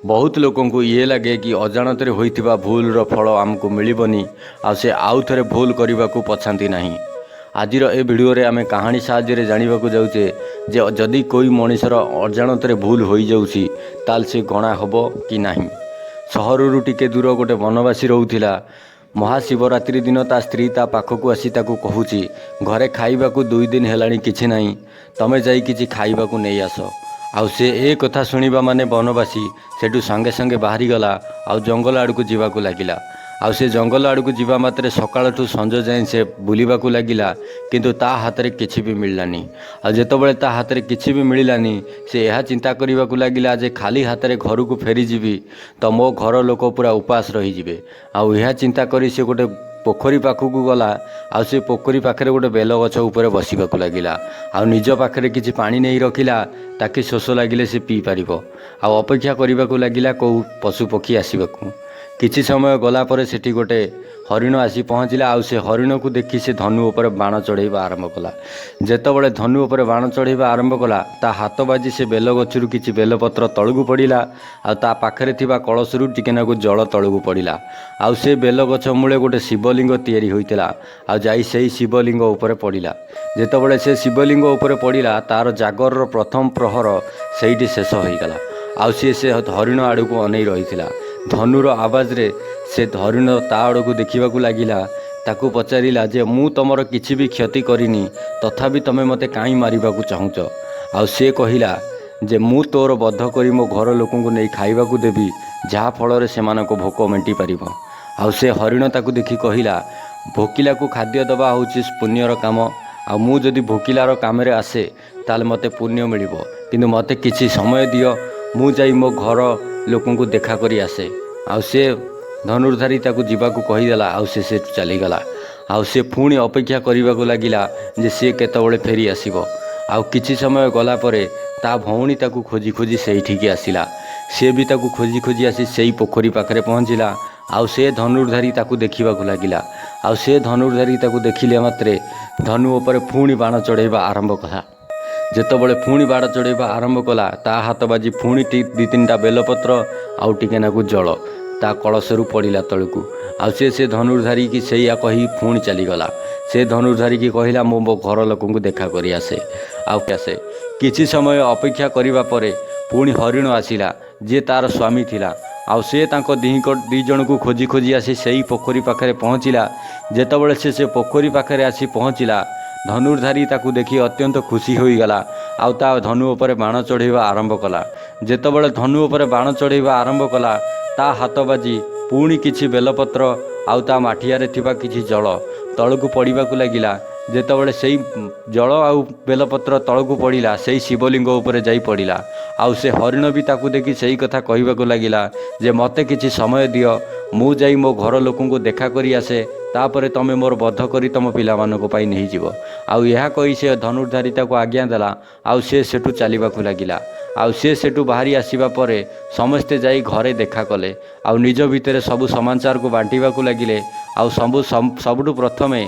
बहुत लोगों को ये लगे कि अजाणत होइथिबा भूलर फल आमको मिलबनी आ से आउ थे भूल करने को पछाती नहीं। आजिर ए भिडियो रे आमे कहानी साहाय्य जानिबा को जाउचे जे जदि कोई मनीषर अजाणत भूल हो जाउची ताल से गणा हबो कि नहीं। सहरु टिके दूर गोटे वनवासी रोउथिला। महाशिवरात्रि दिन ता स्त्री ता पाखकू आसी ताकू कहूची घरे खाइबाकू 2 दिन हेलाणी किछि नहीं, तमे जाई किछि खाइबाकू नहीं आस। आउ से ए कथा शुणिबा माने वनवासी सेठू संगे संगे बाहरी गला आउ जंगल आड़कू जीवाकू लागिला। आउ से जंगल आड़कू जीवा मात्रे सकाळठू संज जाए से बुलिबाकू लागिला, किंतु ता हातरे किछि भी मिललानी। आ जेतबेले ता हातरे किछि भी मिललानी से यह चिंता करबाकू लागिला जे खाली हातरे घरकू फेरी जीवी तो मो घर लोक पूरा उपास रही जिवे। आउ यह चिंता करी से गोटे पोखरी पाखकू गला। आउ से पोखरी पाखरे गोटे बेल गछ उपरे बसिबाकू लागिला। आउ निज पाखरे किछि पानी नहीं रखिला ताकि शोष लागिले से पी पारिबो। आउ अपेक्षा करबाकू लागिला को पशु पक्षी आसीबाकू। किछि समय गला परे सेठी गोटे हरिण आसी पहुँचला। आउ से हरिण को देखि से धनु उपर बाण चढ़ाइबा आरंभ कला। जेतबेले धनु उपर बाण चढ़ाइबा आरंभ कला ता हाथ बाजी से बेल गछरु किछि बेलपत्र तळगु पड़िला। आ ता पाखरे थिबा कलशरु टिकेनाकू जल तळगु पड़िला। आउ से बेल गछ मूले गोटे शिवलिंग तैयारी होइतिला। आ जाई सेही शिवलिंग उपरे पड़िला। जेतबेले से शिवलिंग उपरे पड़िला तार जागर प्रथम प्रहर सेठी शेष होइगला। आउ से हरिण आड़कू अनै रहिथिला। धनुर आवाज रे से हरिण ता आड़कू देखिबाकू लागिला। ताकू पचारिला जे मु तमर किछि भी क्षति करिनी तथापि तमे मते काई मारिबाकू चाहुच। आउ से कहिला जे मु तोर बद्ध करी मो घर लोकंकू नै खाइबाकू देबी जहा फल रे सेमानको भोक मेंटी पारिबो। आउ से हरिण ताकू देखि कहिला भोकिला को खाद्य दबा होछि पुण्यर काम। आ मु जदि भोकिलार काम रे आसे ताले मते पुण्य मिलिबो, किंतु मते किछि समय दियो मु जाई मो घर लोकंकू देखा करी आसे। आउ से धनुर्धारी ताकू जीवाकू कहीदेला। आउ से चलीगला। आउ से पुणी अपेक्षा करबाकू लागिला जे सी केतबेले फेरी आसीबो। आउ किछि समय गला परे ता भौणी ताकू खोजी खोजी सेठिकी आसिला। से भी ताकू खोजी खोजी आसी सेही पोखरी पाखरे पहुँचिला। आउ से धनुर्धारी ताकू देखिबाकू लागिला। आउ से धनुर्धारी ताकू देखिले मात्रे धनु उपरे पुणी बाण चढ़ाइबा आरंभ कला। जेतबेले पुणी बाण चढ़ाइबा आरंभ कला ता हाथ बाजी पुणी 2-3टा बेलपत्र आउ टिकेनाकू जल ता कलशरु पड़िला तळकू। आउ से धनुर्धारी की सैया कही पुणी चलीगला। से धनुर्धारी की कहिला मो घर लोकंकू देखा करी आसे। आउ आसे किछि समय अपेक्षा करिबा परे पुणी हरिण आसिला जे तार स्वामी थिला। आउ से तांको दी जणकू खोजी खोजी आसी सेही पोखरी पाखरे पहुँचिला। जेतबेले से पोखरी पाखरे आसी पहुँचिला धनुर्धारी ताकू देखि अत्यंत खुशी होइगला। आउ ता धनु उपरे बाण चढ़ाइबा आरंभ कला। जेतबेले धनु उपरे बाण चढ़ाइबा आरंभ कला ता हाथ बाजी पुणी किछि बेलपत्र आउ ता माठियारे थिबा किछि जल तळकू पड़िबाकू लागिला। जेतबेले सेही जल आउ बेलपत्र तळकू पड़िला सेही शिवलिंग उपरे जाई पड़िला। आउ से हरिण भी ताकू देखि सेही कथा कहिबाकू लागिला जे मते किछि समय दियो मु जाई मो घर लोकंकू देखा करी आसे तापरे तमे मोर बद्ध करी तम पिलामानको पाई नहीं जीव। आउ यह कही से धनुर्धारी ताकू आज्ञा देला। आउ से सेठू चलीबाकू लागिला। आउ से सेठू बाहरी आसीबा परे समस्ते जाई घरे देखा कले। आउ निज भितरे सबु समाचार को बांटिबाकू लागिले। आउ सबुठू प्रथमे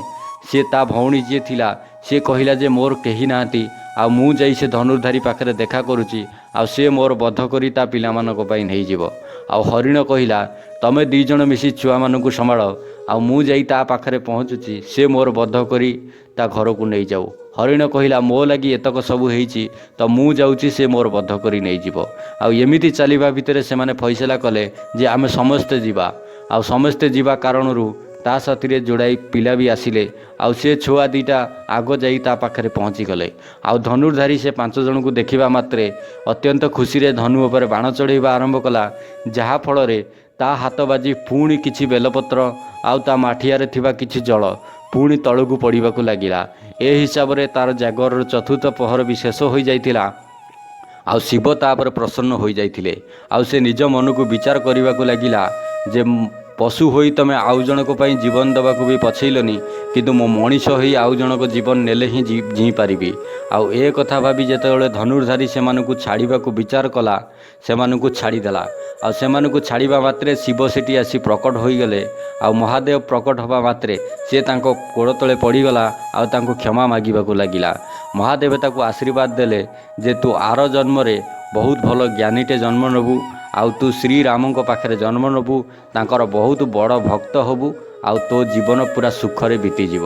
सी ता भौणी जी थिला सी कहिला जे मोर केही नांती आ मु जाई से धनुर्धारी पाखरे देखा करूची आ से मोर बद्ध करी ता पिलामानको पाई नहीं जीव। आउ हरिण कहिला तमे 2 जण मिसी छुआ मानकू संभाळ आ मु जाई ता पाखरे पहुँचुची से मोर बद्ध करी ता घर को नहीं जाऊ। हरिण कहिला मो लगी एतक सबु हेइची तो मु जाउची से मोर बद्ध करी नहीं जीव। आउ एमिति चलिबा भितरे से माने फैसला कले जे आमे समस्ते जीवा। आउ समस्ते जीवा कारणरू ता साथी जोड़ाई पिला भी आसिले। आउ से छुआ 2टा आग जाई ता पाखरे पहुँची गले। आउ धनुर्धारी से 5 जन को देखिबा मात्रे अत्यंत खुशी रे धनु उपरे बाण चढ़ाइबा आरंभ कला। जहा फल रे ता हाथ बाजी पुणी किछि बेलपत्र आउ ता माठियारे थिबा किछि जल पुणी तळकू पड़िबाकू लागिला। ए हिसाब रे तार जागर 4th पहर भी शेष हो जाइतिला। आउ शिव तापर प्रसन्न हो जाइतिले। आउ से निज मन को विचार करबाकू लागिला जे पशु होई तमे आउ जनक पई जीवन दबाकू भी पछैलनी, किंतु मो मनीष होई आउ जनक जीवन नेले ही जी पारिबी। आउ ए कथा भाबी जेतेबेले धनुर्धारी सेमानकू छाड़ीबाकू विचार कला सेमानकू छाड़ीदेला। आउ सेमानकू छाड़ीबा मात्रे शिव सेठी आसी प्रकट होईगले। आउ महादेव प्रकट हवा मात्रे से तांको कोड़ तले पड़ीगला। आउ तांको क्षमा मागिबाकू लागिला। महादेव ताकू आशीर्वाद देले जे तू आर जन्म रे बहुत भल ज्ञानीटे जन्म नबू आउ तू श्रीरामଙ୍କ ପାଖରେ ଜନ୍ମ ନେବୁ, ତାଙ୍କର ବହୁତ ବଡ଼ ଭକ୍ତ ହେବୁ, ଆଉ ତୋ ଜୀବନ ପୁରା ସୁଖରେ ବିତିଯିବ।